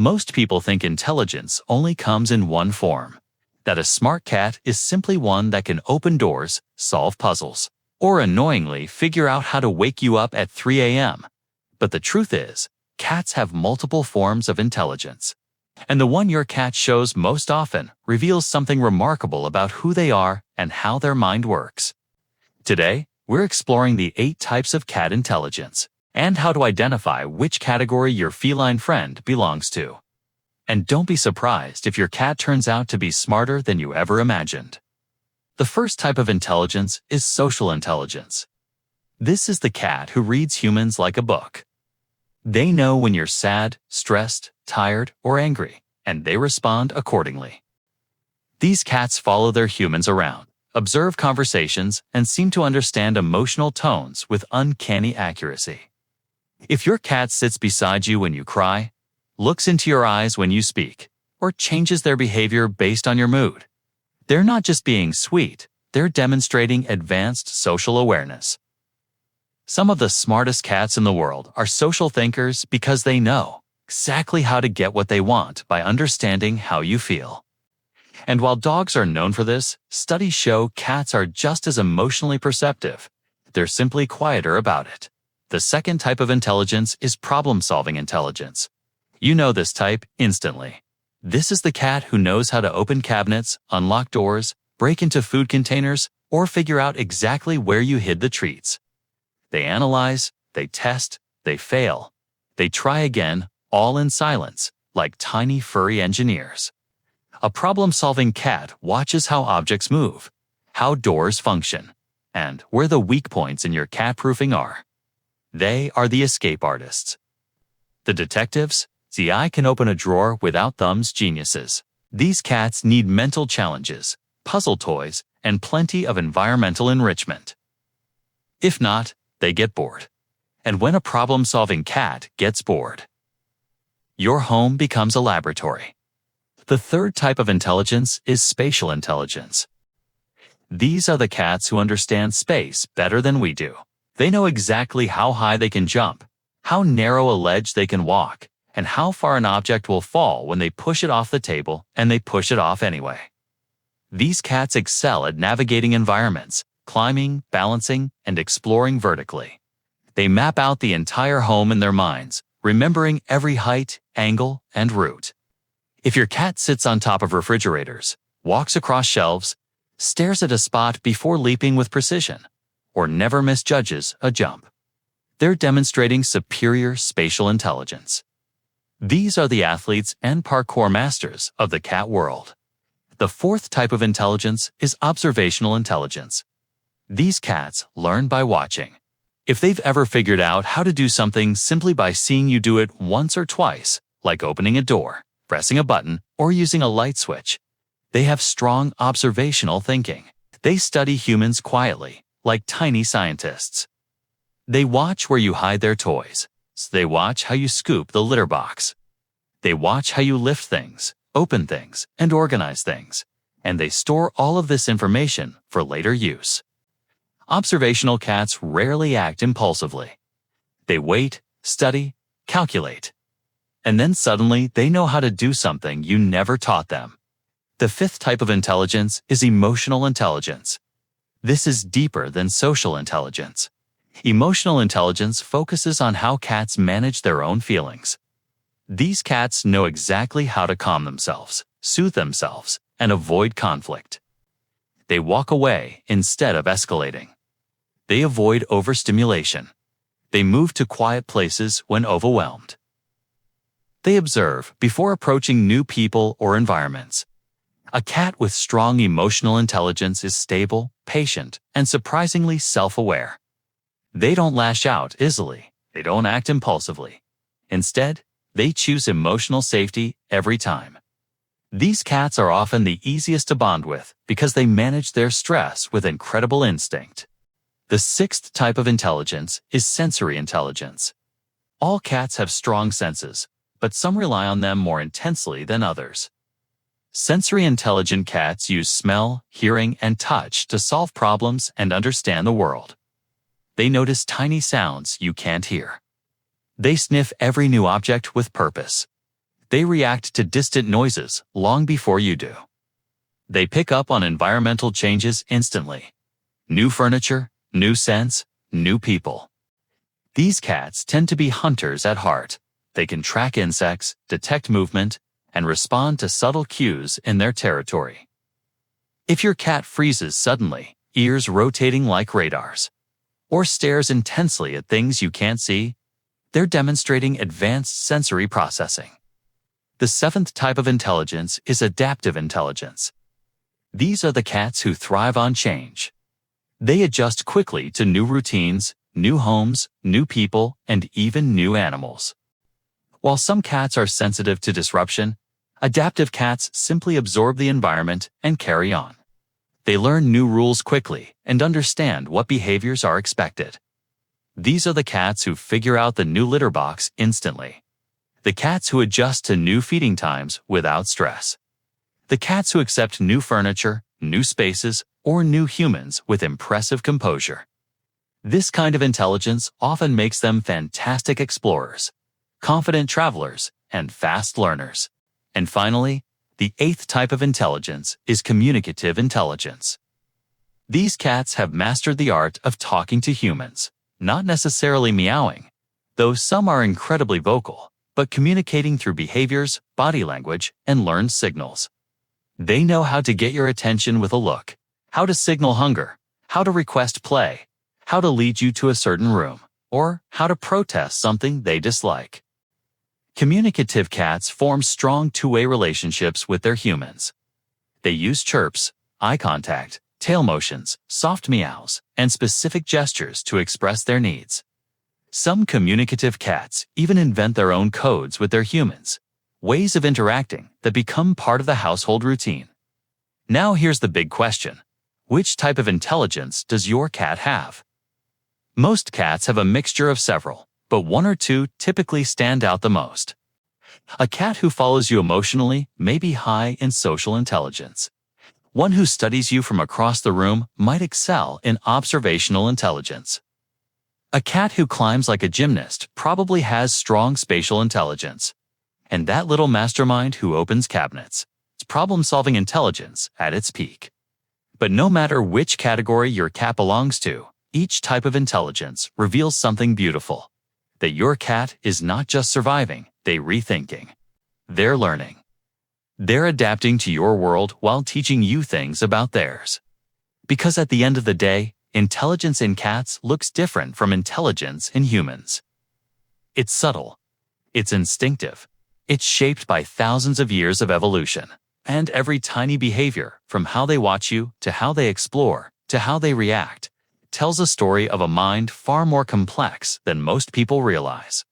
Most people think intelligence only comes in one form, that a smart cat is simply one that can open doors, solve puzzles, or annoyingly figure out how to wake you up at 3 a.m. But the truth is, cats have multiple forms of intelligence. And the one your cat shows most often reveals something remarkable about who they are and how their mind works. Today, we're exploring the 8 types of cat intelligence and how to identify which category your feline friend belongs to. And don't be surprised if your cat turns out to be smarter than you ever imagined. The first type of intelligence is social intelligence. This is the cat who reads humans like a book. They know when you're sad, stressed, tired, or angry, and they respond accordingly. These cats follow their humans around, observe conversations, and seem to understand emotional tones with uncanny accuracy. If your cat sits beside you when you cry, looks into your eyes when you speak, or changes their behavior based on your mood, they're not just being sweet, they're demonstrating advanced social awareness. Some of the smartest cats in the world are social thinkers because they know exactly how to get what they want by understanding how you feel. And while dogs are known for this, studies show cats are just as emotionally perceptive. They're simply quieter about it. The second type of intelligence is problem-solving intelligence. You know this type instantly. This is the cat who knows how to open cabinets, unlock doors, break into food containers, or figure out exactly where you hid the treats. They analyze, they test, they fail. They try again, all in silence, like tiny furry engineers. A problem-solving cat watches how objects move, how doors function, and where the weak points in your cat-proofing are. They are the escape artists. The detectives? The eye can open a drawer without thumbs geniuses. These cats need mental challenges, puzzle toys, and plenty of environmental enrichment. If not, they get bored. And when a problem-solving cat gets bored, your home becomes a laboratory. The third type of intelligence is spatial intelligence. These are the cats who understand space better than we do. They know exactly how high they can jump, how narrow a ledge they can walk, and how far an object will fall when they push it off the table, and they push it off anyway. These cats excel at navigating environments, climbing, balancing, and exploring vertically. They map out the entire home in their minds, remembering every height, angle, and route. If your cat sits on top of refrigerators, walks across shelves, stares at a spot before leaping with precision, or never misjudges a jump, they're demonstrating superior spatial intelligence. These are the athletes and parkour masters of the cat world. The fourth type of intelligence is observational intelligence. These cats learn by watching. If they've ever figured out how to do something simply by seeing you do it once or twice, like opening a door, pressing a button, or using a light switch, they have strong observational thinking. They study humans quietly, like tiny scientists. They watch where you hide their toys. They watch how you scoop the litter box. They watch how you lift things, open things, and organize things. And they store all of this information for later use. Observational cats rarely act impulsively. They wait, study, calculate. And then suddenly they know how to do something you never taught them. The fifth type of intelligence is emotional intelligence. This is deeper than social intelligence. Emotional intelligence focuses on how cats manage their own feelings. These cats know exactly how to calm themselves, soothe themselves, and avoid conflict. They walk away instead of escalating. They avoid overstimulation. They move to quiet places when overwhelmed. They observe before approaching new people or environments. A cat with strong emotional intelligence is stable, patient, and surprisingly self-aware. They don't lash out easily. They don't act impulsively. Instead, they choose emotional safety every time. These cats are often the easiest to bond with because they manage their stress with incredible instinct. The sixth type of intelligence is sensory intelligence. All cats have strong senses, but some rely on them more intensely than others. Sensory intelligent cats use smell, hearing, and touch to solve problems and understand the world. They notice tiny sounds you can't hear. They sniff every new object with purpose. They react to distant noises long before you do. They pick up on environmental changes instantly. New furniture, new scents, new people. These cats tend to be hunters at heart. They can track insects, detect movement, and respond to subtle cues in their territory. If your cat freezes suddenly, ears rotating like radars, or stares intensely at things you can't see, they're demonstrating advanced sensory processing. The seventh type of intelligence is adaptive intelligence. These are the cats who thrive on change. They adjust quickly to new routines, new homes, new people, and even new animals. While some cats are sensitive to disruption, adaptive cats simply absorb the environment and carry on. They learn new rules quickly and understand what behaviors are expected. These are the cats who figure out the new litter box instantly. The cats who adjust to new feeding times without stress. The cats who accept new furniture, new spaces, or new humans with impressive composure. This kind of intelligence often makes them fantastic explorers, confident travelers, and fast learners. And finally, the eighth type of intelligence is communicative intelligence. These cats have mastered the art of talking to humans, not necessarily meowing, though some are incredibly vocal, but communicating through behaviors, body language, and learned signals. They know how to get your attention with a look, how to signal hunger, how to request play, how to lead you to a certain room, or how to protest something they dislike. Communicative cats form strong two-way relationships with their humans. They use chirps, eye contact, tail motions, soft meows, and specific gestures to express their needs. Some communicative cats even invent their own codes with their humans, ways of interacting that become part of the household routine. Now here's the big question. Which type of intelligence does your cat have? Most cats have a mixture of several, but one or two typically stand out the most. A cat who follows you emotionally may be high in social intelligence. One who studies you from across the room might excel in observational intelligence. A cat who climbs like a gymnast probably has strong spatial intelligence. And that little mastermind who opens cabinets, it's problem-solving intelligence at its peak. But no matter which category your cat belongs to, each type of intelligence reveals something beautiful. That your cat is not just surviving, they're rethinking. They're learning. They're adapting to your world while teaching you things about theirs. Because at the end of the day, intelligence in cats looks different from intelligence in humans. It's subtle. It's instinctive. It's shaped by thousands of years of evolution. And every tiny behavior, from how they watch you to how they explore to how they react, tells a story of a mind far more complex than most people realize.